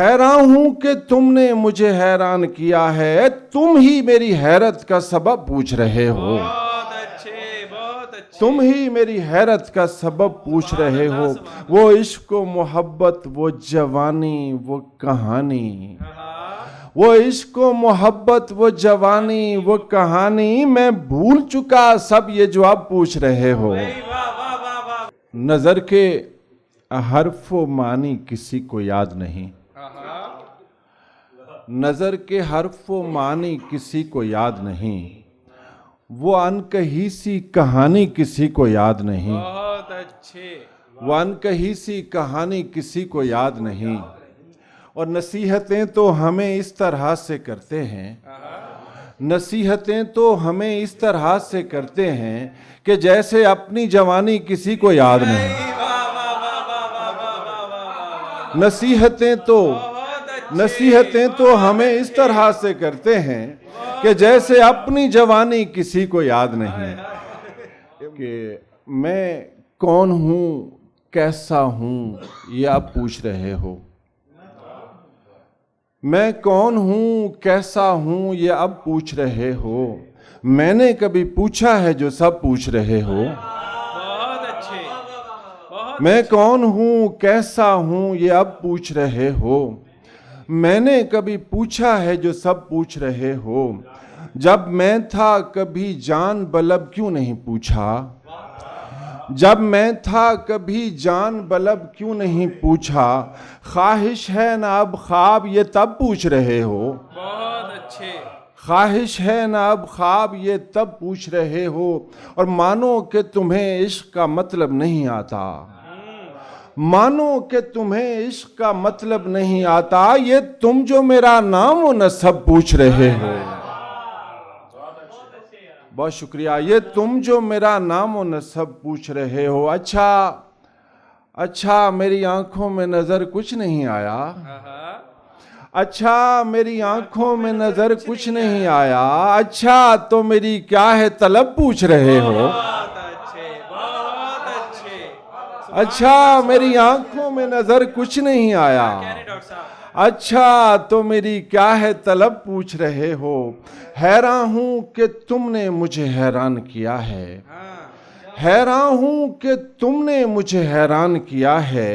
हैरान हूं कि तुमने मुझे हैरान किया है, तुम ही मेरी हैरत का सबब पूछ रहे हो। बहुत अच्छे, बहुत अच्छे। तुम ही मेरी हैरत का सबब पूछ रहे हो। वो इश्क व मोहब्बत, वो जवानी, वो कहानी, वो इश्क व मोहब्बत, वो जवानी, वो कहानी, मैं भूल चुका सब ये जो आप पूछ रहे हो। वाह वाह वाह वाह। नजर के हर्फ व मानी किसी को याद नहीं, नजर के हर्फ व मानी किसी को याद नहीं, वो अनकही सी कहानी किसी को याद नहीं, बहुत अच्छे। वो अनकही सी कहानी किसी को याद नहीं। और नसीहतें तो हमें इस तरह से करते हैं, नसीहतें तो हमें इस तरह से करते हैं कि जैसे अपनी जवानी किसी को याद नहीं। वाह वाह वाह वाह वाह वाह वाह। नसीहतें तो हमें इस तरह से करते हैं कि जैसे अपनी जवानी किसी को याद नहीं। कि मैं कौन हूं, कैसा हूं, ये आप पूछ रहे हो। मैं कौन हूं, कैसा हूं, ये अब पूछ रहे हो। मैंने कभी पूछा है जो सब पूछ रहे हो। बहुत अच्छे, बहुत। मैं कौन हूं, कैसा हूं, ये अब पूछ रहे हो। मैंने कभी पूछा है जो सब पूछ रहे हो। जब मैं था कभी जान बलब क्यों नहीं पूछा, जब मैं था कभी जान बलब क्यों नहीं पूछा। ख्वाहिश है ना अब ख्वाब, ये तब पूछ रहे हो। बहुत अच्छे। ख्वाहिश है ना अब ख्वाब, ये तब पूछ रहे हो। और मानो कि तुम्हें इश्क का मतलब नहीं आता, मानो कि तुम्हें इश्क का मतलब नहीं आता। ये तुम जो मेरा नाम व नसब पूछ रहे हो। बहुत शुक्रिया। ये तुम जो मेरा नाम व नसब पूछ रहे हो। अच्छा मेरी आंखों में नजर कुछ नहीं आया, अच्छा मेरी आंखों में नजर कुछ नहीं आया। अच्छा तो मेरी क्या है तलब पूछ रहे हो। बहुत अच्छे, बहुत अच्छे। अच्छा मेरी आंखों में नजर कुछ नहीं आया। क्या रे डॉक्टर साहब। अच्छा तो मेरी क्या है तलब पूछ रहे हो। हैरान हूं कि तुमने मुझे हैरान किया है, हैरान हूं कि तुमने मुझे हैरान किया है।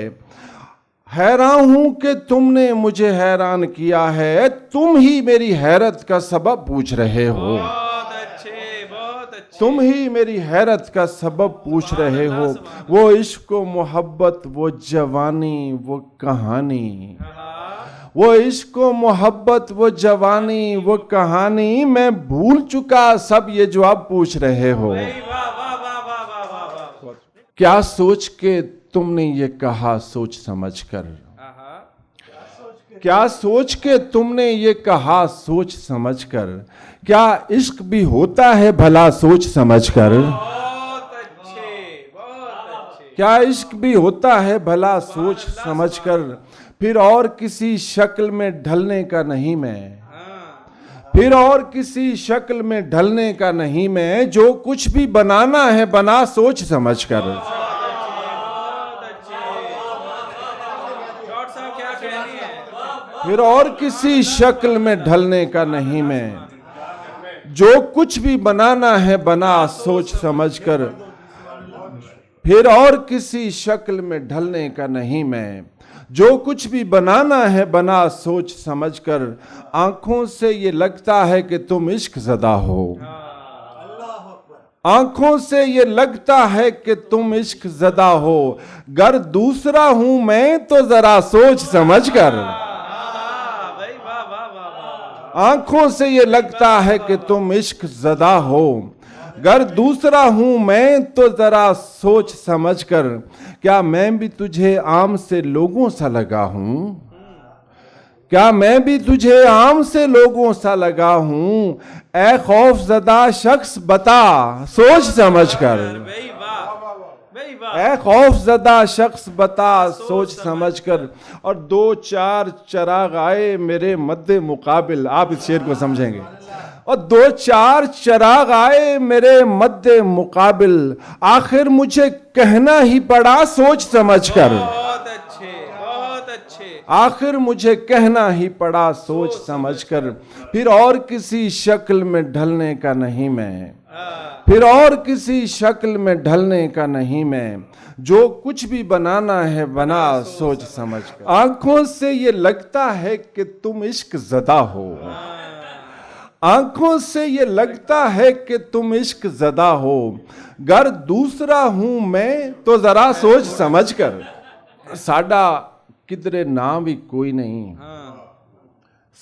हैरान हूं कि तुमने मुझे हैरान किया है, तुम ही मेरी हैरत का सबब पूछ रहे हो। बहुत अच्छे, बहुत अच्छे। तुम ही मेरी हैरत का सबब पूछ रहे हो। वो इश्क व मोहब्बत, वो जवानी, वो कहानी, वो इश्क व मोहब्बत, वो जवानी, वो कहानी, मैं भूल चुका सब ये जो आप पूछ रहे हो। वाह वाह वाह वाह वाह वाह। क्या सोच के तुमने ये कहा सोच समझकर, क्या सोच के तुमने ये कहा सोच समझकर। क्या इश्क भी होता है भला सोच समझकर, बहुत अच्छे, बहुत अच्छे। क्या इश्क भी होता है भला सोच समझकर। फिर और किसी शक्ल में ढलने का नहीं मैं, फिर और किसी शक्ल में ढलने का नहीं मैं। जो कुछ भी बनाना है बना सोच समझकर। डॉक्टर साहब क्या कह रही हैं। फिर और किसी शक्ल में ढलने का नहीं मैं। जो कुछ भी बनाना है बना सोच समझकर। फिर और किसी शक्ल में ढलने का नहीं मैं। जो कुछ भी बनाना है बना सोच समझकर। आंखों से ये लगता है कि तुम इश्क ज़दा हो, आंखों से ये लगता है कि तुम इश्क ज़दा हो। गर दूसरा हूं मैं तो जरा सोच समझकर। आंखों से ये लगता है कि तुम इश्क ज़दा हो। गर दूसरा हूं मैं तो जरा सोच समझकर। क्या मैं भी तुझे आम से लोगों सा लगा हूं, क्या मैं भी तुझे आम से लोगों सा लगा हूं। ऐ खौफजदा शख्स बता सोच समझकर। ऐ खौफजदा शख्स बता सोच समझकर। और दो चार चराग आए मेरे मद्दे मुकाबिल, आप इस शेर को समझेंगे। और दो चार चराग आए मेरे मद्दे मुकाबिल। आखिर मुझे कहना ही पड़ा सोच समझकर। बहुत अच्छे, बहुत अच्छे। आखिर मुझे कहना ही पड़ा सोच समझकर, फिर और किसी शक्ल में ढलने का नहीं मैं, फिर और किसी शक्ल में ढलने का नहीं मैं, जो कुछ भी बनाना है बना सोच समझ कर। आंखों से ये लगता है कि तुम इश्क ज़दा हो, आंखों से ये लगता है कि तुम इश्क ज़दा हो, गर दूसरा हूं मैं तो जरा सोच समझ कर। साडा किधरे नाम ही कोई नहीं,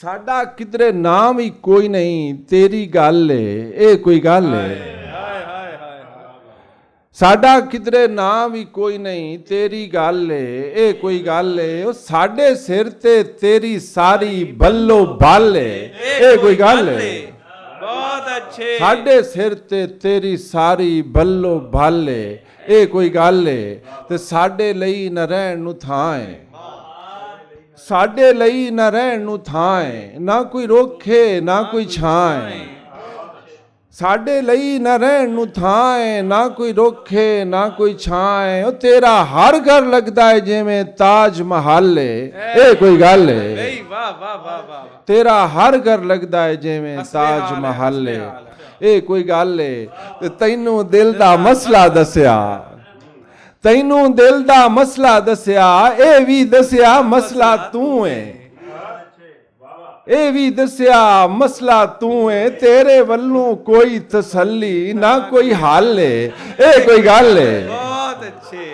साडा किधरे नाम ही कोई नहीं, तेरी गल ए कोई गल है। साडा किधरे नाम ही कोई नहीं, तेरी गल ए कोई गल है। साडे सिर ते तेरी सारी बल्लो बाल ए कोई गल है। बहुत अच्छे। साडे सिर ते तेरी सारी बल्लो बाले ए कोई गल है। ते साडे लई न रहन नु थां है, साडे लई न रहन नु थां है, ना कोई रोखे ना कोई छां है। साडे लई न रहन नु थां है, ना कोई रोखे ना कोई छां है। ओ तेरा हर घर लगदा है जिवें ताज महल है ए कोई गल है। वाह वाह वाह वाह। तेरा हर घर लगदा है जिवें ताज महल है ए कोई गल है। ते तैनू दिल दा मसला दसिया, तैनू दिल दा मसला दसिया, ए भी दसिया मसला तू है, ए भी दसिया मसला तू है। तेरे वल्लों कोई तसल्ली ना कोई हल है ए कोई गल है। बहुत अच्छे।